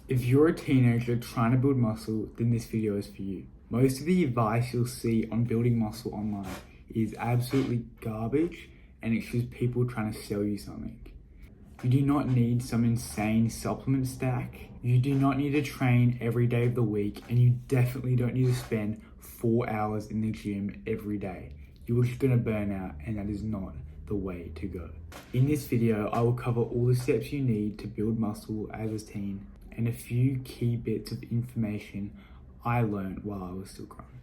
If you're a teenager trying to build muscle, then this video is for you. Most of the advice you'll see on building muscle online is absolutely garbage, and it's just people trying to sell you something. You do not need some insane supplement stack. You do not need to train every day of the week, and you definitely don't need to spend 4 hours in the gym every day. You're just gonna burn out, and that is not the way to go. In this video, I will cover all the steps you need to build muscle as a teen and a few key bits of information I learned while I was still growing.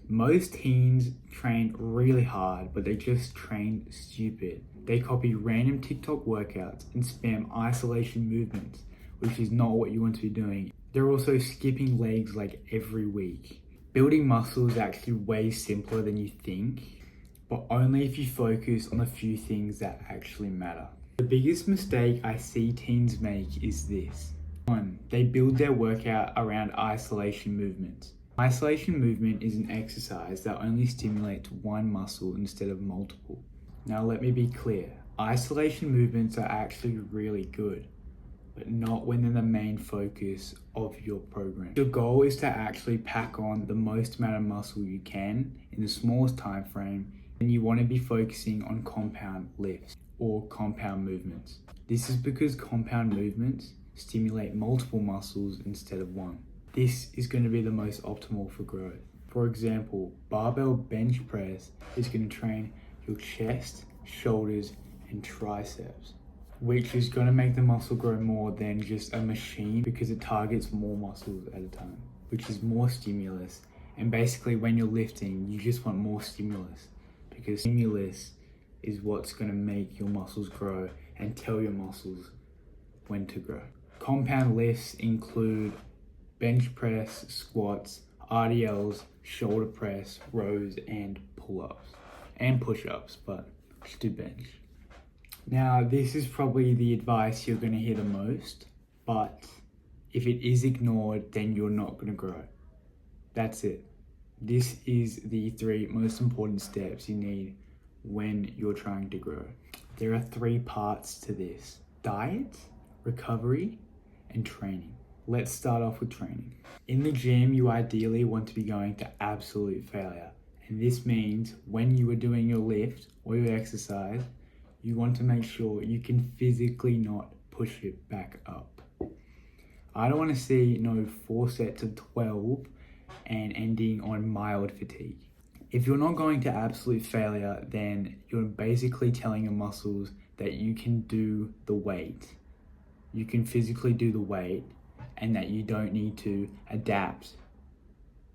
Most teens train really hard, but they just train stupid. They copy random TikTok workouts and spam isolation movements, which is not what you want to be doing. They're also skipping legs like every week. Building muscle is actually way simpler than you think, but only if you focus on a few things that actually matter. The biggest mistake I see teens make is this. 1. They build their workout around isolation movements. Isolation movement is an exercise that only stimulates one muscle instead of multiple. Now let me be clear, isolation movements are actually really good, but not when they're the main focus of your program. Your goal is to actually pack on the most amount of muscle you can in the smallest time frame, and you want to be focusing on compound lifts or compound movements. This is because compound movements stimulate multiple muscles instead of one. This is going to be the most optimal for growth. For example, barbell bench press is going to train your chest, shoulders, and triceps, which is going to make the muscle grow more than just a machine because it targets more muscles at a time, which is more stimulus. And basically when you're lifting, you just want more stimulus because stimulus is what's going to make your muscles grow and tell your muscles when to grow. Compound lifts include bench press, squats, RDLs, shoulder press, rows, and pull-ups, and push-ups, but just do bench. Now, this is probably the advice you're going to hear the most, but if it is ignored, then you're not going to grow. That's it. This is the 3 most important steps you need when you're trying to grow. There are 3 parts to this: diet, recovery, and training. Let's start off with training. In the gym, you ideally want to be going to absolute failure. And this means when you are doing your lift or your exercise, you want to make sure you can physically not push it back up. I don't want to see 4 sets of 12 and ending on mild fatigue. If you're not going to absolute failure, then you're basically telling your muscles that you can do the weight. You can physically do the weight and that you don't need to adapt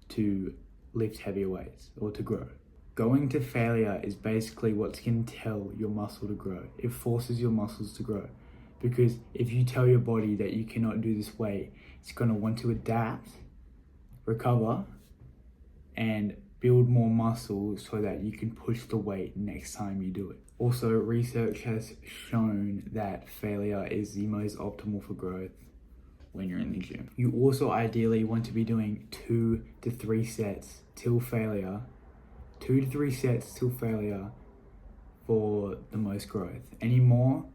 to lift heavier weights or to grow. Going to failure is basically what's going to tell your muscle to grow. It forces your muscles to grow because if you tell your body that you cannot do this weight, it's going to want to adapt, recover, and build more muscle so that you can push the weight next time you do it. Also, research has shown that failure is the most optimal for growth when you're in the gym. You also ideally want to be doing 2 to 3 sets till failure, 2 to 3 sets till failure for the most growth. Any more,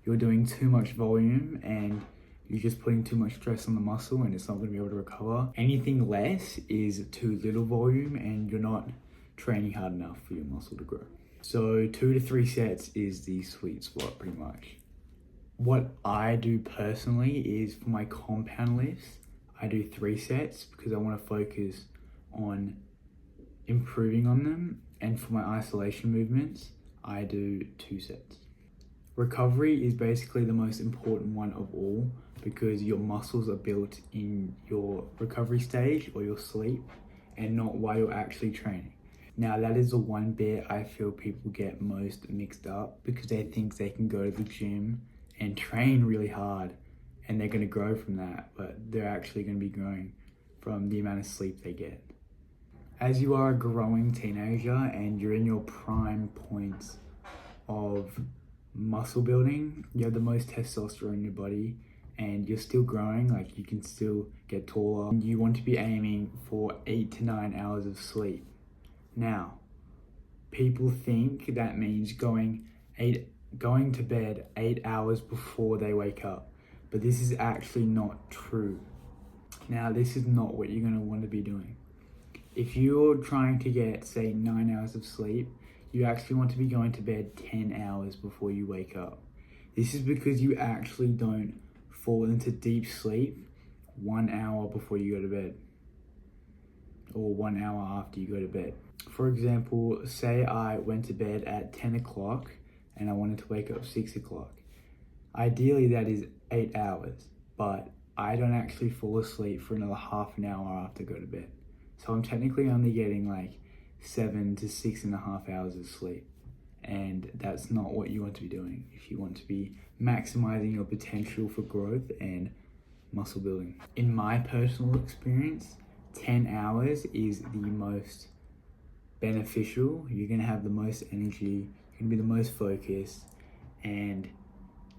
you're doing too much volume and you're just putting too much stress on the muscle and it's not going to be able to recover. Anything less is too little volume and you're not training hard enough for your muscle to grow. So 2 to 3 sets is the sweet spot pretty much. What I do personally is for my compound lifts, I do 3 sets because I want to focus on improving on them. And for my isolation movements, I do 2 sets. Recovery is basically the most important one of all because your muscles are built in your recovery stage or your sleep and not while you're actually training. Now that is the one bit I feel people get most mixed up because they think they can go to the gym and train really hard and they're going to grow from that, but they're actually going to be growing from the amount of sleep they get. As you are a growing teenager and you're in your prime points of muscle building, you have the most testosterone in your body and you're still growing, like you can still get taller. And you want to be aiming for 8 to 9 hours of sleep. Now, people think that means going to bed 8 hours before they wake up, but this is actually not true. Now, this is not what you're going to want to be doing. If you're trying to get, say, 9 hours of sleep, you actually want to be going to bed 10 hours before you wake up. This is because you actually don't fall into deep sleep 1 hour before you go to bed, or 1 hour after you go to bed. For example, say I went to bed at 10 o'clock and I wanted to wake up 6 o'clock. Ideally, that is 8 hours, but I don't actually fall asleep for another half an hour after I go to bed. So I'm technically only getting like 7 to 6.5 hours of sleep. And that's not what you want to be doing if you want to be maximizing your potential for growth and muscle building. In my personal experience, 10 hours is the most beneficial. You're going to have the most energy, you're going to be the most focused, and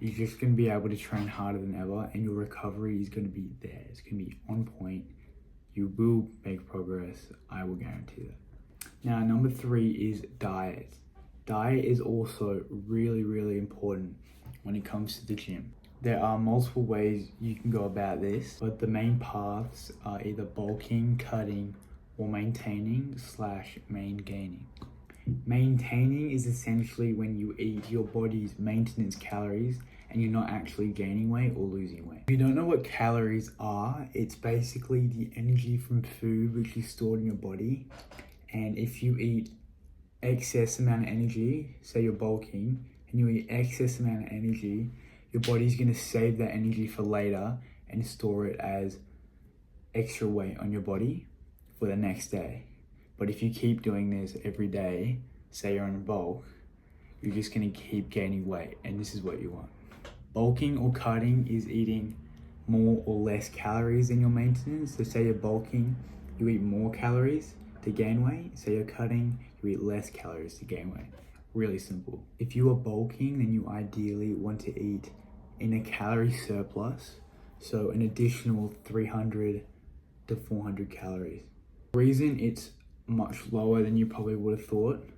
you're just going to be able to train harder than ever, and your recovery is going to be there. It's going to be on point. You will make progress. I will guarantee that. Now, number 3 is diet. Diet is also really, really important when it comes to the gym. There are multiple ways you can go about this, but the main paths are either bulking, cutting, or maintaining/main gaining. Maintaining is essentially when you eat your body's maintenance calories and you're not actually gaining weight or losing weight. If you don't know what calories are, it's basically the energy from food which is stored in your body. And if you eat excess amount of energy, say you're bulking, and you eat excess amount of energy, your body's going to save that energy for later and store it as extra weight on your body for the next day. But if you keep doing this every day, say you're on a bulk, you're just going to keep gaining weight, and this is what you want. Bulking or cutting is eating more or less calories than your maintenance. So say you're bulking, you eat more calories to gain weight. Say you're cutting, you eat less calories to gain weight. Really simple. If you are bulking, then you ideally want to eat in a calorie surplus, so an additional 300 to 400 calories. The reason it's much lower than you probably would have thought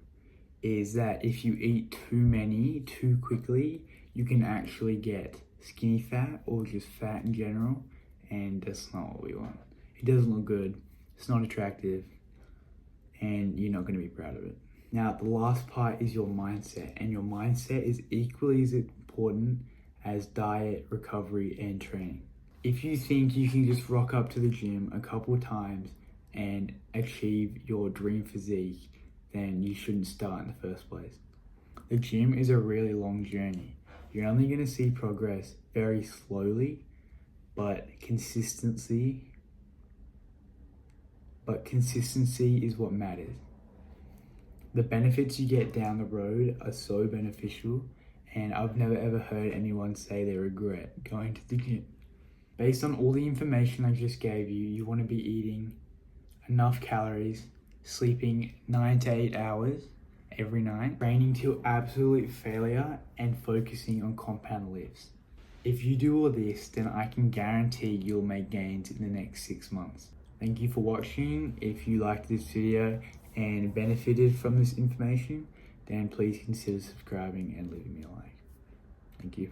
is that if you eat too many too quickly, you can actually get skinny fat or just fat in general, and that's not what we want. It doesn't look good, it's not attractive, and you're not going to be proud of it. Now, the last part is your mindset, and your mindset is equally as important as diet, recovery, and training. If you think you can just rock up to the gym a couple times and achieve your dream physique, then you shouldn't start in the first place. The gym is a really long journey. You're only going to see progress very slowly, but consistency is what matters. The benefits you get down the road are so beneficial, and I've never ever heard anyone say they regret going to the gym. Based on all the information I just gave you, you want to be eating enough calories, sleeping 9 to 8 hours every night, training to absolute failure, and focusing on compound lifts. If you do all this, then I can guarantee you'll make gains in the next 6 months. Thank you for watching. If you liked this video and benefited from this information, then please consider subscribing and leaving me a like. Thank you.